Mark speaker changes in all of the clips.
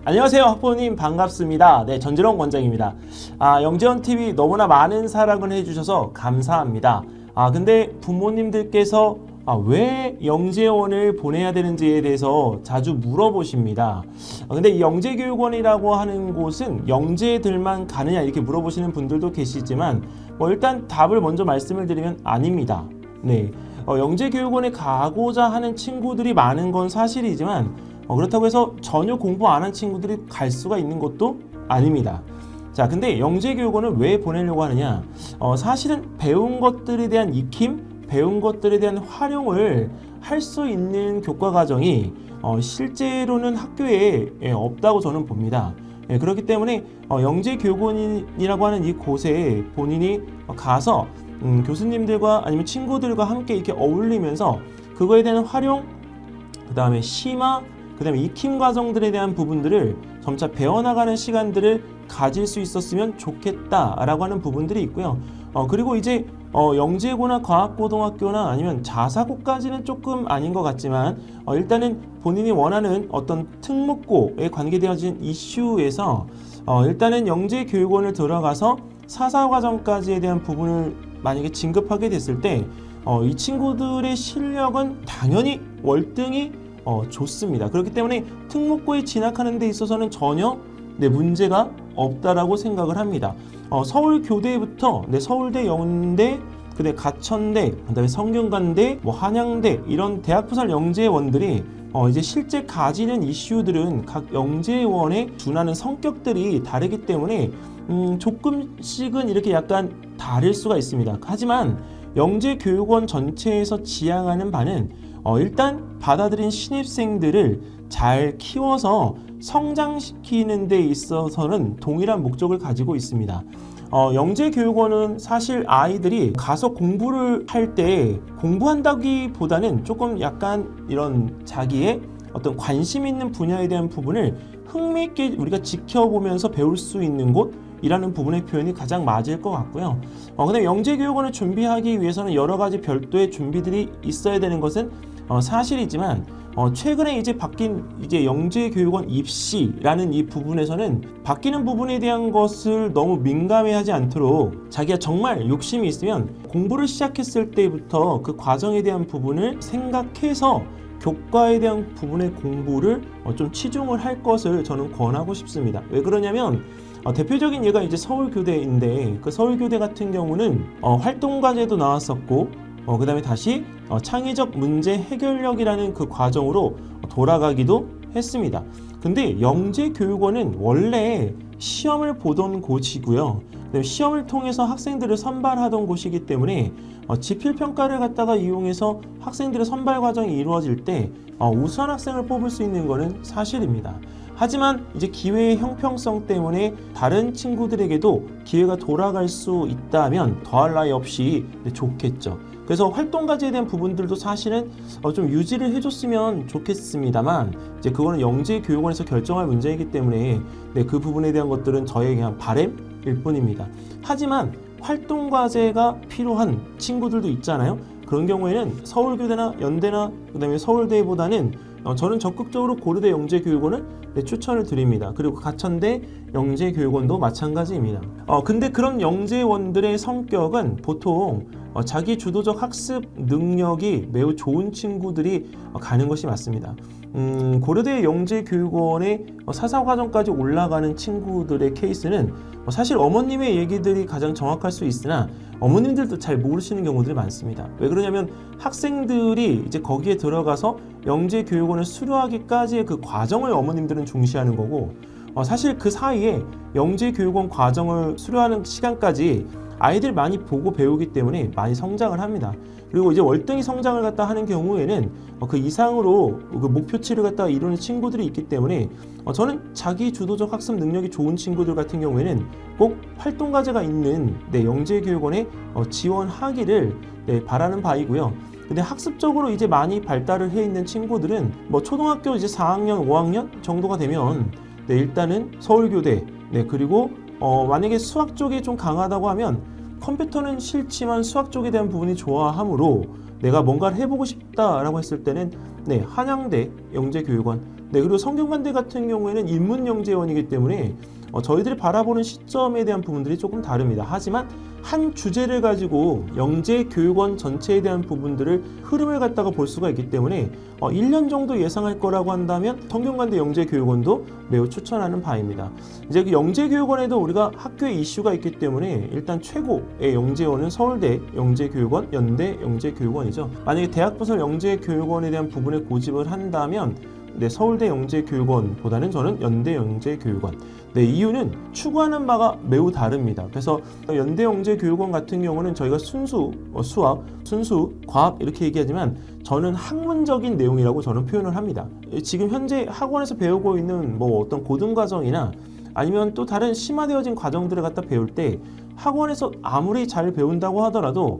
Speaker 1: 안녕하세요, 학부모님 반갑습니다. 네, 전지렁 원장입니다. 영재원 TV 너무나 많은 사랑을 해주셔서 감사합니다. 근데 부모님들께서 왜 영재원을 보내야 되는지에 대해서 자주 물어보십니다. 근데 이 영재교육원이라고 하는 곳은 영재들만 가느냐 이렇게 물어보시는 분들도 계시지만 일단 답을 먼저 말씀을 드리면 아닙니다. 네, 영재교육원에 가고자 하는 친구들이 많은 건 사실이지만 그렇다고 해서 전혀 공부 안 한 친구들이 갈 수가 있는 것도 아닙니다. 자, 근데 영재교육원을 왜 보내려고 하느냐? 사실은 배운 것들에 대한 익힘, 배운 것들에 대한 활용을 할 수 있는 교과 과정이 실제로는 학교에 없다고 저는 봅니다. 그렇기 때문에 영재교육원이라고 하는 이 곳에 본인이 가서 교수님들과 아니면 친구들과 함께 이렇게 어울리면서 그거에 대한 활용, 그 다음에 심화, 그 다음에 익힘 과정들에 대한 부분들을 점차 배워나가는 시간들을 가질 수 있었으면 좋겠다라고 하는 부분들이 있고요. 그리고 이제 영재고나 과학고등학교나 아니면 자사고까지는 조금 아닌 것 같지만 일단은 본인이 원하는 어떤 특목고에 관계되어진 이슈에서 일단은 영재교육원을 들어가서 사사과정까지에 대한 부분을 만약에 진급하게 됐을 때 이 친구들의 실력은 당연히 월등히 좋습니다. 그렇기 때문에 특목고에 진학하는 데 있어서는 전혀 문제가 없다라고 생각을 합니다. 서울교대부터 서울대, 영대, 그다음에 가천대, 그다음에 성균관대, 한양대 이런 대학부설 영재원들이 이제 실제 가지는 이슈들은 각 영재원에 준하는 성격들이 다르기 때문에 조금씩은 이렇게 약간 다를 수가 있습니다. 하지만 영재교육원 전체에서 지향하는 바는 일단 받아들인 신입생들을 잘 키워서 성장시키는 데 있어서는 동일한 목적을 가지고 있습니다. 영재교육원은 사실 아이들이 가서 공부를 할 때 공부한다기보다는 조금 약간 이런 자기의 어떤 관심 있는 분야에 대한 부분을 흥미있게 우리가 지켜보면서 배울 수 있는 곳이라는 부분의 표현이 가장 맞을 것 같고요. 근데 영재교육원을 준비하기 위해서는 여러 가지 별도의 준비들이 있어야 되는 것은 사실이지만 최근에 이제 바뀐 영재교육원 입시라는 이 부분에서는 바뀌는 부분에 대한 것을 너무 민감해하지 않도록 자기가 정말 욕심이 있으면 공부를 시작했을 때부터 그 과정에 대한 부분을 생각해서 교과에 대한 부분의 공부를 좀 치중을 할 것을 저는 권하고 싶습니다. 왜 그러냐면 대표적인 예가 이제 서울교대인데 그 서울교대 같은 경우는 활동과제도 나왔었고 그 다음에 다시 창의적 문제 해결력이라는 그 과정으로 돌아가기도 했습니다. 근데 영재교육원은 원래 시험을 보던 곳이고요. 시험을 통해서 학생들을 선발하던 곳이기 때문에 지필평가를 갖다가 이용해서 학생들의 선발 과정이 이루어질 때 우수한 학생을 뽑을 수 있는 것은 사실입니다. 하지만 이제 기회의 형평성 때문에 다른 친구들에게도 기회가 돌아갈 수 있다면 더할 나위 없이 좋겠죠. 그래서 활동과제에 대한 부분들도 사실은 좀 유지를 해줬으면 좋겠습니다만 이제 그거는 영재교육원에서 결정할 문제이기 때문에 그 부분에 대한 것들은 저의 그냥 바람일 뿐입니다. 하지만 활동과제가 필요한 친구들도 있잖아요. 그런 경우에는 서울교대나 연대나 그다음에 서울대보다는 저는 적극적으로 고려대 영재교육원을 추천을 드립니다. 그리고 가천대 영재교육원도 마찬가지입니다. 근데 그런 영재원들의 성격은 보통 자기 주도적 학습 능력이 매우 좋은 친구들이 가는 것이 맞습니다. 고려대 영재교육원의 사사과정까지 올라가는 친구들의 케이스는 사실 어머님의 얘기들이 가장 정확할 수 있으나 어머님들도 잘 모르시는 경우들이 많습니다. 왜 그러냐면 학생들이 이제 거기에 들어가서 영재교육원을 수료하기까지의 그 과정을 어머님들은 중시하는 거고 사실 그 사이에 영재교육원 과정을 수료하는 시간까지 아이들 많이 보고 배우기 때문에 많이 성장을 합니다. 그리고 이제 월등히 성장을 갖다 하는 경우에는 그 이상으로 그 목표치를 갖다 이루는 친구들이 있기 때문에 저는 자기 주도적 학습 능력이 좋은 친구들 같은 경우에는 꼭 활동과제가 있는 영재교육원에 지원하기를 바라는 바이고요. 근데 학습적으로 이제 많이 발달을 해 있는 친구들은 초등학교 이제 4학년, 5학년 정도가 되면 일단은 서울교대 그리고 만약에 수학 쪽이 좀 강하다고 하면 컴퓨터는 싫지만 수학 쪽에 대한 부분이 좋아하므로 내가 뭔가를 해보고 싶다라고 했을 때는 한양대 영재교육원 네, 그리고 성균관대 같은 경우에는 인문영재원이기 때문에 저희들이 바라보는 시점에 대한 부분들이 조금 다릅니다. 하지만 한 주제를 가지고 영재교육원 전체에 대한 부분들을 흐름을 갖다가 볼 수가 있기 때문에 1년 정도 예상할 거라고 한다면 성균관대 영재교육원도 매우 추천하는 바입니다. 이제 그 영재교육원에도 우리가 학교의 이슈가 있기 때문에 일단 최고의 영재원은 서울대 영재교육원, 연대 영재교육원이죠. 만약에 대학부설 영재교육원에 대한 부분을 고집을 한다면 네, 서울대 영재교육원보다는 저는 연대 영재교육원. 네, 이유는 추구하는 바가 매우 다릅니다. 그래서 연대 영재교육원 같은 경우는 저희가 순수 수학, 순수 과학 이렇게 얘기하지만 저는 학문적인 내용이라고 저는 표현을 합니다. 지금 현재 학원에서 배우고 있는 뭐 어떤 고등과정이나 아니면 또 다른 심화되어진 과정들을 갖다 배울 때 학원에서 아무리 잘 배운다고 하더라도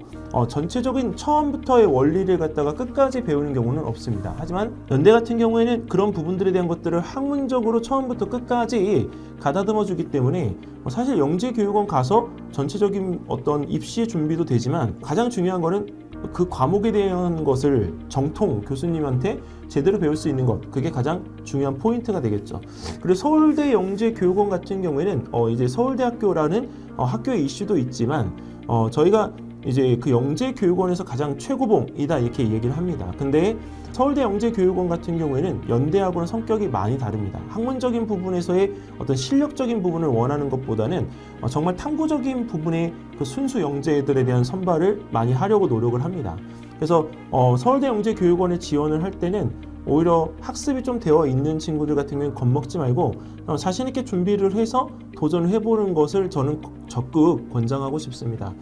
Speaker 1: 전체적인 처음부터의 원리를 갖다가 끝까지 배우는 경우는 없습니다. 하지만 연대 같은 경우에는 그런 부분들에 대한 것들을 학문적으로 처음부터 끝까지 가다듬어 주기 때문에 사실 영재교육원 가서 전체적인 어떤 입시 준비도 되지만 가장 중요한 거는 그 과목에 대한 것을 정통 교수님한테 제대로 배울 수 있는 것, 그게 가장 중요한 포인트가 되겠죠. 그리고 서울대 영재교육원 같은 경우에는 이제 서울대학교라는 학교의 이슈도 있지만 저희가 이제 그 영재교육원에서 가장 최고봉이다 이렇게 얘기를 합니다. 근데 서울대 영재교육원 같은 경우에는 연대하고는 성격이 많이 다릅니다. 학문적인 부분에서의 어떤 실력적인 부분을 원하는 것보다는 정말 탐구적인 부분의 그 순수 영재들에 대한 선발을 많이 하려고 노력을 합니다. 그래서 서울대 영재교육원에 지원을 할 때는 오히려 학습이 좀 되어 있는 친구들 같은 경우는 겁먹지 말고 자신 있게 준비를 해서 도전을 해보는 것을 저는 적극 권장하고 싶습니다.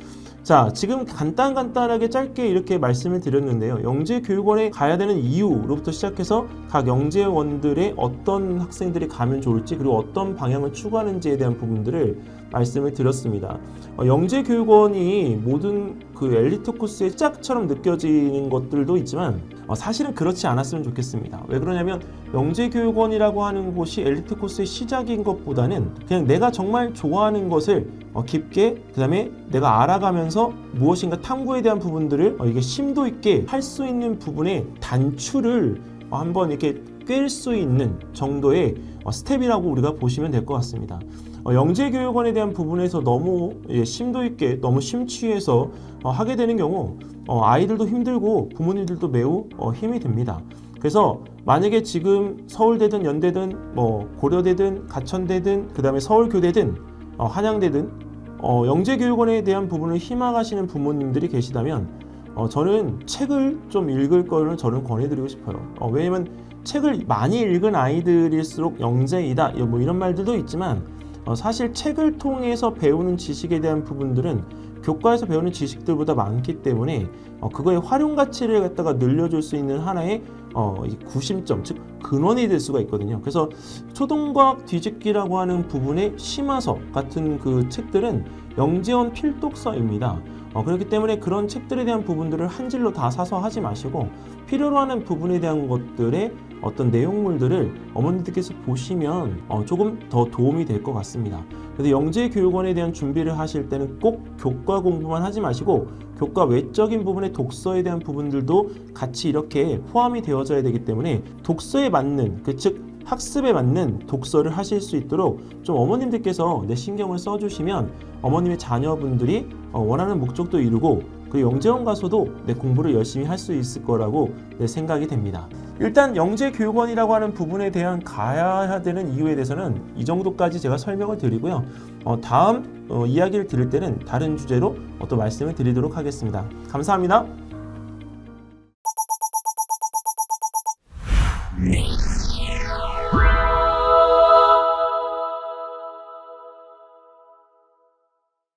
Speaker 1: 자, 지금 간단하게 짧게 이렇게 말씀을 드렸는데요. 영재교육원에 가야 되는 이유로부터 시작해서 각 영재원들의 어떤 학생들이 가면 좋을지 그리고 어떤 방향을 추구하는지에 대한 부분들을 말씀을 드렸습니다. 영재교육원이 모든 그 엘리트 코스의 시작처럼 느껴지는 것들도 있지만 사실은 그렇지 않았으면 좋겠습니다. 왜 그러냐면 영재교육원이라고 하는 곳이 엘리트 코스의 시작인 것보다는 그냥 내가 정말 좋아하는 것을 깊게 그 다음에 내가 알아가면서 무엇인가 탐구에 대한 부분들을 이게 심도 있게 할 수 있는 부분의 단추를 한번 이렇게 꿰일 수 있는 정도의 스텝이라고 우리가 보시면 될 것 같습니다. 영재교육원에 대한 부분에서 너무 심도 있게 너무 심취해서 하게 되는 경우 아이들도 힘들고 부모님들도 매우 힘이 듭니다. 그래서 만약에 지금 서울대든 연대든 뭐 고려대든 가천대든 그 다음에 서울교대든 한양대든 영재교육원에 대한 부분을 희망하시는 부모님들이 계시다면 저는 책을 좀 읽을 거를 저는 권해드리고 싶어요. 왜냐면 책을 많이 읽은 아이들일수록 영재이다 뭐 이런 말들도 있지만 사실 책을 통해서 배우는 지식에 대한 부분들은 교과에서 배우는 지식들보다 많기 때문에 그거의 활용 가치를 갖다가 늘려줄 수 있는 하나의 구심점, 즉 근원이 될 수가 있거든요. 그래서 초등과학 뒤집기라고 하는 부분의 심화서 같은 그 책들은 영재원 필독서입니다. 그렇기 때문에 그런 책들에 대한 부분들을 한 질로 다 사서 하지 마시고 필요로 하는 부분에 대한 것들의 어떤 내용물들을 어머니들께서 보시면 조금 더 도움이 될 것 같습니다. 그래서 영재교육원에 대한 준비를 하실 때는 꼭 교과 공부만 하지 마시고 교과 외적인 부분의 독서에 대한 부분들도 같이 이렇게 포함이 되어져야 되기 때문에 독서에 맞는 즉 학습에 맞는 독서를 하실 수 있도록 좀 어머님들께서 신경을 써주시면 어머님의 자녀분들이 원하는 목적도 이루고 그 영재원 가서도 공부를 열심히 할 수 있을 거라고 생각이 됩니다. 일단 영재교육원이라고 하는 부분에 대한 가야 되는 이유에 대해서는 이 정도까지 제가 설명을 드리고요. 다음 이야기를 드릴 때는 다른 주제로 또 말씀을 드리도록 하겠습니다. 감사합니다.